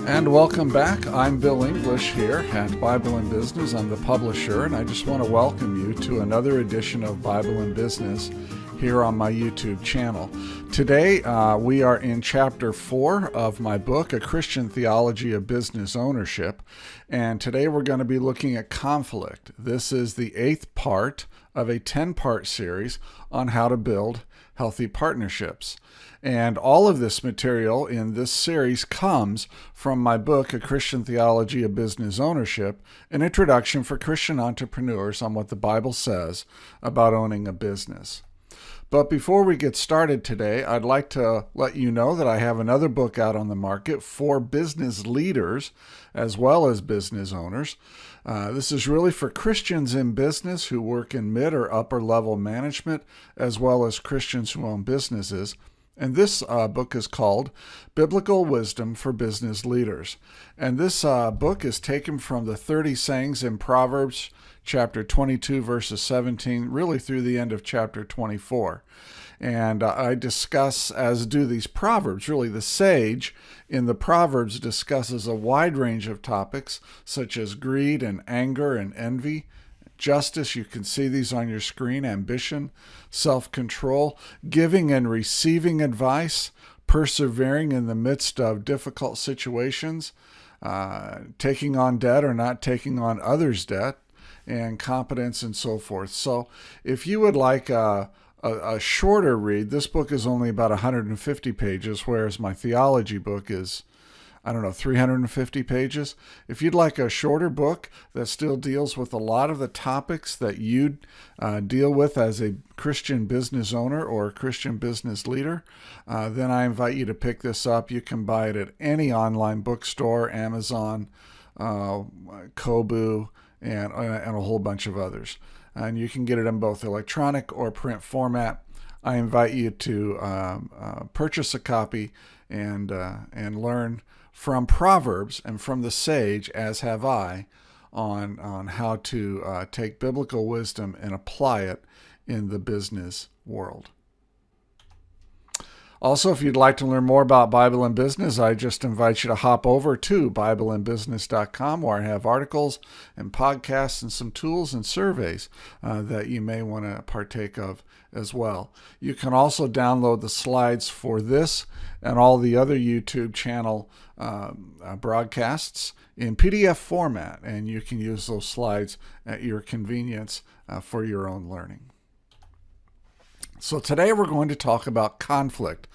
And welcome back. I'm Bill English here at Bible in Business. I'm the publisher, and I just want to welcome you to another edition of Bible in Business here on my YouTube channel. Today, we are in Chapter 4 of my book, A Christian Theology of Business Ownership. And today we're going to be looking at conflict. This is the 8th part of a 10-part series on how to build healthy partnerships. And all of this material in this series comes from my book, A Christian Theology of Business Ownership, an introduction for Christian entrepreneurs on what the Bible says about owning a business. But before we get started today, I'd like to let you know that I have another book out on the market for business leaders as well as business owners. This is really for Christians in business who work in mid or upper level management, as well as Christians who own businesses. And this book is called Biblical Wisdom for Business Leaders. And this book is taken from the 30 sayings in Proverbs chapter 22, verses 17, really through the end of chapter 24. And I discuss, as do these Proverbs, really the sage in the Proverbs discusses a wide range of topics such as greed and anger and envy, justice, you can see these on your screen, ambition, self-control, giving and receiving advice, persevering in the midst of difficult situations, taking on debt or not taking on others' debt, and competence and so forth. So if you would like a shorter read, this book is only about 150 pages, whereas my theology book is 350 pages. If you'd like a shorter book that still deals with a lot of the topics that you deal with as a Christian business owner or a Christian business leader, then I invite you to pick this up. You can buy it at any online bookstore, Amazon, Kobo, and a whole bunch of others. And you can get it in both electronic or print format. I invite you to purchase a copy and learn from Proverbs and from the sage, as have I, on how to take biblical wisdom and apply it in the business world. Also, if you'd like to learn more about Bible in Business, I just invite you to hop over to BibleInBusiness.com, where I have articles and podcasts and some tools and surveys that you may want to partake of as well. You can also download the slides for this and all the other YouTube channel broadcasts in PDF format, and you can use those slides at your convenience for your own learning. So today we're going to talk about conflict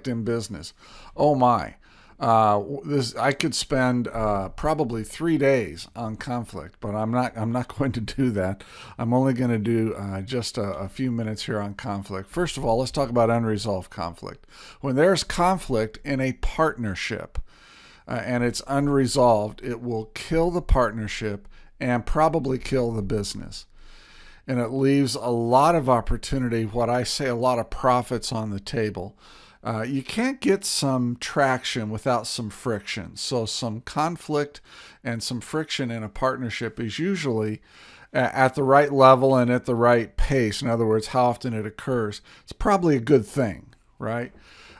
in business. Oh my, I could spend probably 3 days on conflict, but I'm not going to do that. I'm only going to do just a few minutes here on conflict. First of all, let's talk about unresolved conflict. When there's conflict in a partnership and it's unresolved, it will kill the partnership and probably kill the business. And it leaves a lot of opportunity, what I say, a lot of profits on the table. You can't get some traction without some friction. So some conflict and some friction in a partnership is usually at the right level and at the right pace. In other words, how often it occurs. It's probably a good thing, right?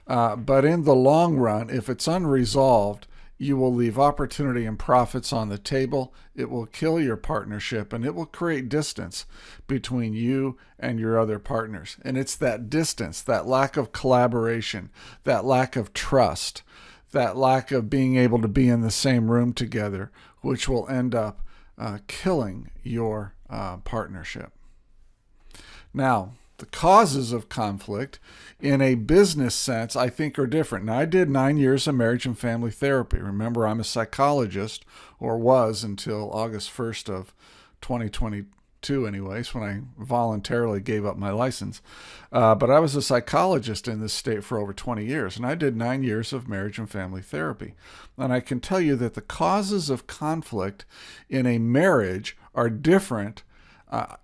But in the long run, if it's unresolved, you will leave opportunity and profits on the table. It will kill your partnership, and it will create distance between you and your other partners. And it's that distance, that lack of collaboration, that lack of trust, that lack of being able to be in the same room together, which will end up killing your partnership. Now, the causes of conflict in a business sense, I think, are different. Now, I did 9 years of marriage and family therapy. Remember, I'm a psychologist, or was until August 1st of 2022 anyways, when I voluntarily gave up my license. But I was a psychologist in this state for over 20 years, and I did 9 years of marriage and family therapy. And I can tell you that the causes of conflict in a marriage are different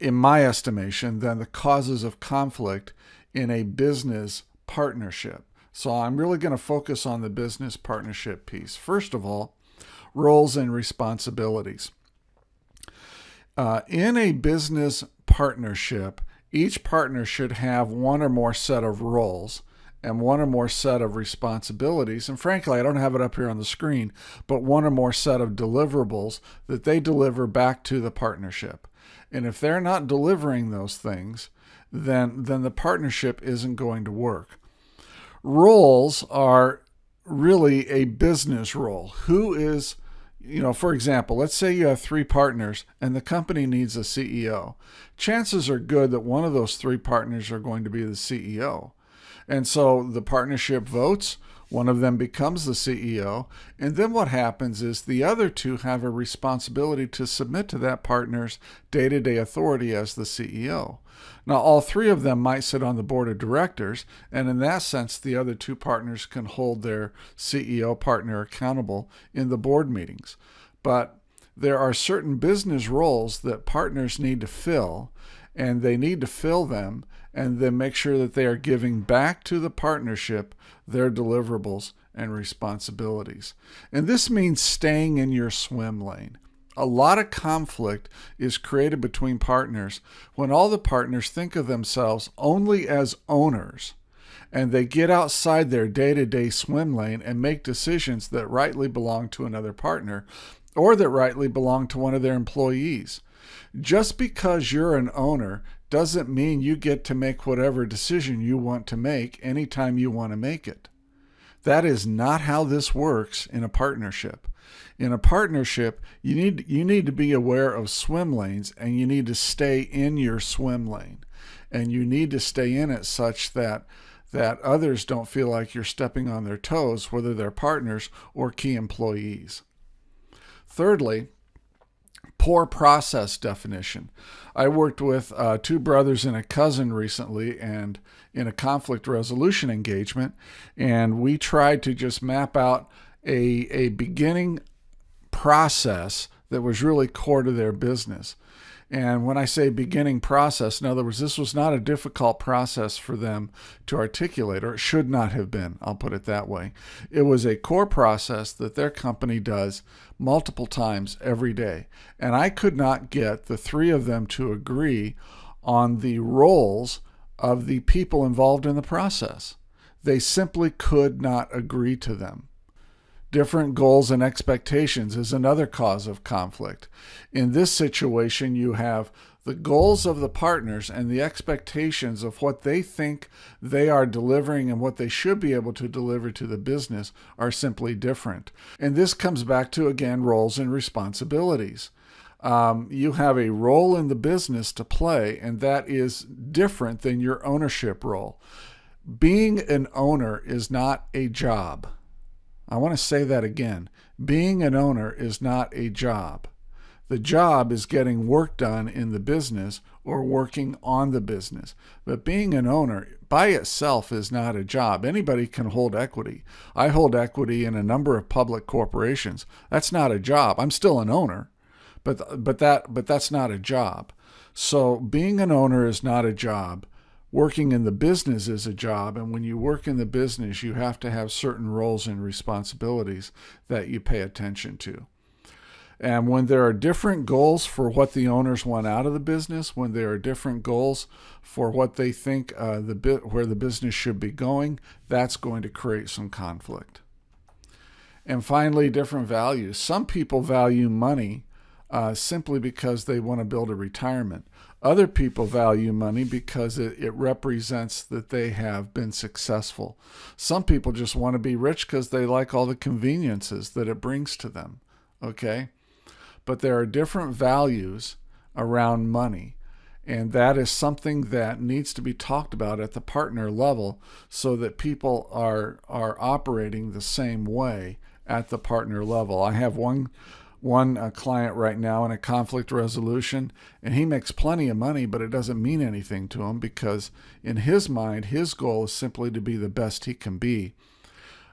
in my estimation, than the causes of conflict in a business partnership. So I'm really going to focus on the business partnership piece. First of all, roles and responsibilities. In a business partnership, each partner should have one or more set of roles and one or more set of responsibilities. And frankly, I don't have it up here on the screen, but one or more set of deliverables that they deliver back to the partnership. And if they're not delivering those things, then the partnership isn't going to work. Roles are really a business role. Who is, for example, let's say you have 3 partners and the company needs a CEO. Chances are good that one of those 3 partners are going to be the CEO. And so the partnership votes, one of them becomes the CEO, and then what happens is the other 2 have a responsibility to submit to that partner's day-to-day authority as the CEO. Now, all 3 of them might sit on the board of directors, and in that sense, the other 2 partners can hold their CEO partner accountable in the board meetings. But there are certain business roles that partners need to fill, and they need to fill them and then make sure that they are giving back to the partnership their deliverables and responsibilities. And this means staying in your swim lane. A lot of conflict is created between partners when all the partners think of themselves only as owners, and they get outside their day-to-day swim lane and make decisions that rightly belong to another partner or that rightly belong to one of their employees. Just because you're an owner doesn't mean you get to make whatever decision you want to make anytime you want to make it. That is not how this works in a partnership. In a partnership, you need to be aware of swim lanes, and you need to stay in your swim lane. And you need to stay in it such that others don't feel like you're stepping on their toes, whether they're partners or key employees. Thirdly, poor process definition. I worked with 2 brothers and a cousin recently, and in a conflict resolution engagement, and we tried to just map out a beginning process that was really core to their business. And when I say beginning process, in other words, this was not a difficult process for them to articulate, or it should not have been, I'll put it that way. It was a core process that their company does multiple times every day. And I could not get the 3 of them to agree on the roles of the people involved in the process. They simply could not agree to them. Different goals and expectations is another cause of conflict. In this situation, you have the goals of the partners and the expectations of what they think they are delivering and what they should be able to deliver to the business are simply different. And this comes back to, again, roles and responsibilities. You have a role in the business to play, and that is different than your ownership role. Being an owner is not a job. I want to say that again. Being an owner is not a job. The job is getting work done in the business or working on the business. But being an owner by itself is not a job. Anybody can hold equity. I hold equity in a number of public corporations. That's not a job. I'm still an owner, but that's not a job. So being an owner is not a job. Working in the business is a job, and when you work in the business, you have to have certain roles and responsibilities that you pay attention to. And when there are different goals for what the owners want out of the business, when there are different goals for what they think where the business should be going, that's going to create some conflict. And finally, different values. Some people value money simply because they want to build a retirement. Other people value money because it represents that they have been successful. Some people just want to be rich because they like all the conveniences that it brings to them. Okay? But there are different values around money. And that is something that needs to be talked about at the partner level so that people are operating the same way at the partner level. I have one client right now in a conflict resolution, and he makes plenty of money, but it doesn't mean anything to him because in his mind, his goal is simply to be the best he can be,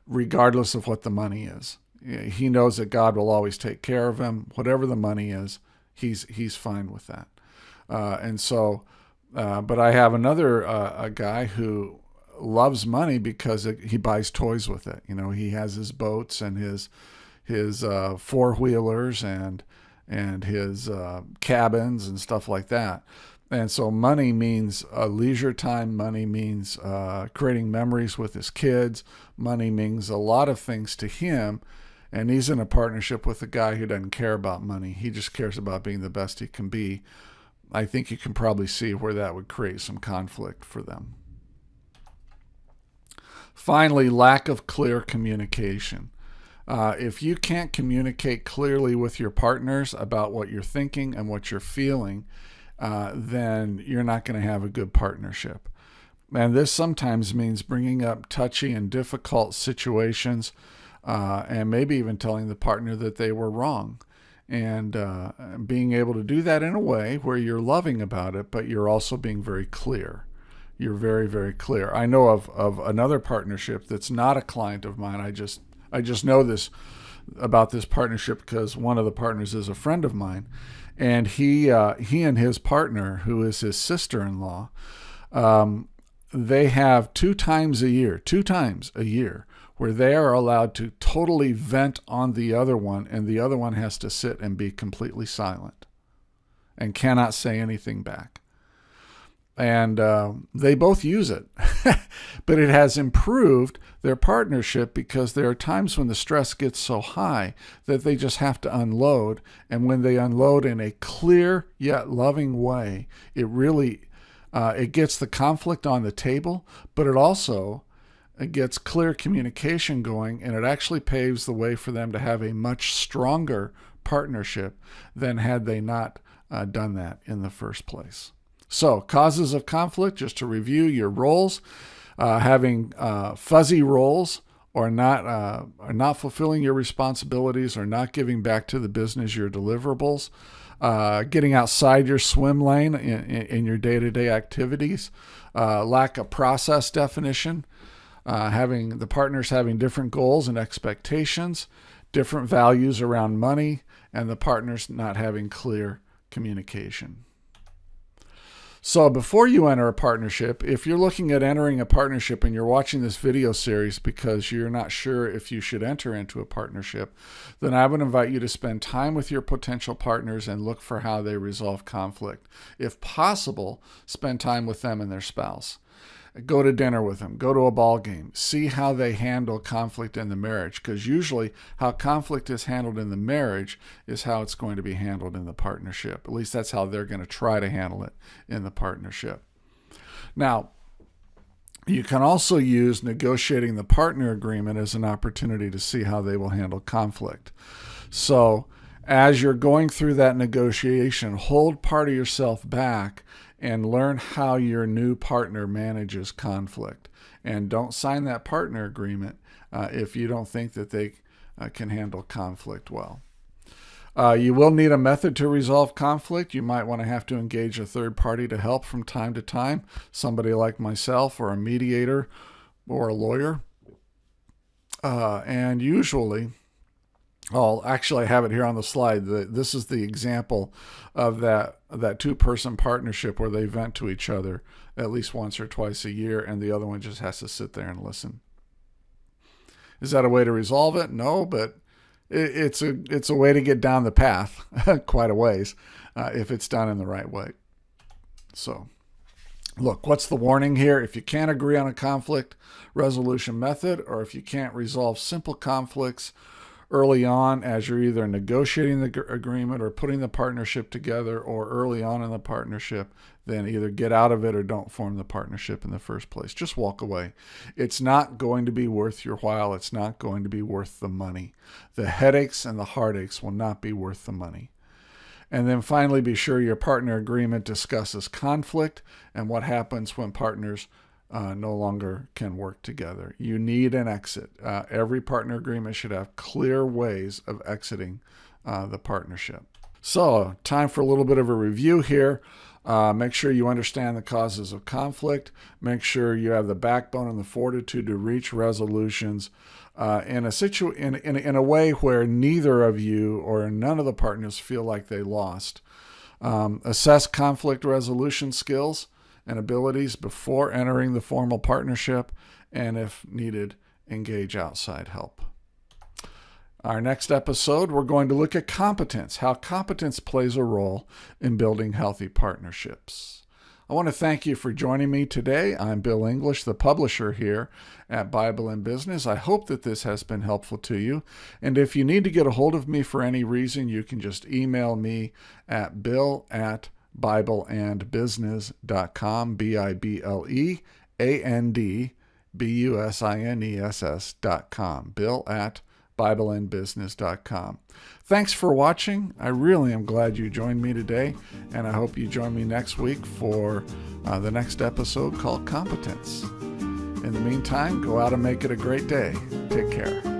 regardless of what the money is. He knows that God will always take care of him. Whatever the money is, he's fine with that. But I have another a guy who loves money because he buys toys with it. He has his boats and his four-wheelers and his cabins and stuff like that. And so money means leisure time. Money means creating memories with his kids. Money means a lot of things to him. And he's in a partnership with a guy who doesn't care about money. He just cares about being the best he can be. I think you can probably see where that would create some conflict for them. Finally, lack of clear communication. If you can't communicate clearly with your partners about what you're thinking and what you're feeling, then you're not going to have a good partnership. And this sometimes means bringing up touchy and difficult situations, and maybe even telling the partner that they were wrong. And being able to do that in a way where you're loving about it, but you're also being very clear. You're very, very clear. I know of another partnership that's not a client of mine. I just know this about this partnership because one of the partners is a friend of mine. And he and his partner, who is his sister-in-law, they have two times a year, where they are allowed to totally vent on the other one, and the other one has to sit and be completely silent and cannot say anything back. And they both use it. But it has improved their partnership because there are times when the stress gets so high that they just have to unload. And when they unload in a clear yet loving way, it really it gets the conflict on the table, but it gets clear communication going, and it actually paves the way for them to have a much stronger partnership than had they not done that in the first place. So, causes of conflict, just to review your roles, having fuzzy roles, or not fulfilling your responsibilities, or not giving back to the business your deliverables, getting outside your swim lane in your day-to-day activities, lack of process definition, having the partners having different goals and expectations, different values around money, and the partners not having clear communication. So before you enter a partnership, if you're looking at entering a partnership and you're watching this video series because you're not sure if you should enter into a partnership, then I would invite you to spend time with your potential partners and look for how they resolve conflict. If possible, spend time with them and their spouse. Go to dinner with them, go to a ball game, see how they handle conflict in the marriage, because usually how conflict is handled in the marriage is how it's going to be handled in the partnership. At least that's how they're going to try to handle it in the partnership. Now, you can also use negotiating the partner agreement as an opportunity to see how they will handle conflict. So as you're going through that negotiation, hold part of yourself back and learn how your new partner manages conflict. And don't sign that partner agreement if you don't think that they can handle conflict well. You will need a method to resolve conflict. You might want to have to engage a third party to help from time to time, somebody like myself or a mediator or a lawyer. And usually, actually, I have it here on the slide. This is the example of that two-person partnership where they vent to each other at least once or twice a year, and the other one just has to sit there and listen. Is that a way to resolve it? No, but it's a way to get down the path quite a ways if it's done in the right way. So, look, what's the warning here? If you can't agree on a conflict resolution method, or if you can't resolve simple conflicts early on as you're either negotiating the agreement or putting the partnership together, or early on in the partnership, then either get out of it or don't form the partnership in the first place. Just walk away. It's not going to be worth your while. It's not going to be worth the money. The headaches and the heartaches will not be worth the money. And then finally, be sure your partner agreement discusses conflict and what happens when partners no longer can work together. You need an exit. Every partner agreement should have clear ways of exiting the partnership. So, time for a little bit of a review here. Make sure you understand the causes of conflict. Make sure you have the backbone and the fortitude to reach resolutions in a way where neither of you or none of the partners feel like they lost. Assess conflict resolution skills and abilities before entering the formal partnership, and if needed, engage outside help. Our next episode, we're going to look at competence, how competence plays a role in building healthy partnerships. I want to thank you for joining me today. I'm Bill English, the publisher here at Bible and Business. I hope that this has been helpful to you. And if you need to get a hold of me for any reason, you can just email me at bill@bibleandbusiness.com, BIBLEANDBUSINESS.com, bill@bibleandbusiness.com. Thanks for watching. I really am glad you joined me today, and I hope you join me next week for the next episode called Competence. In the meantime, go out and make it a great day. Take care.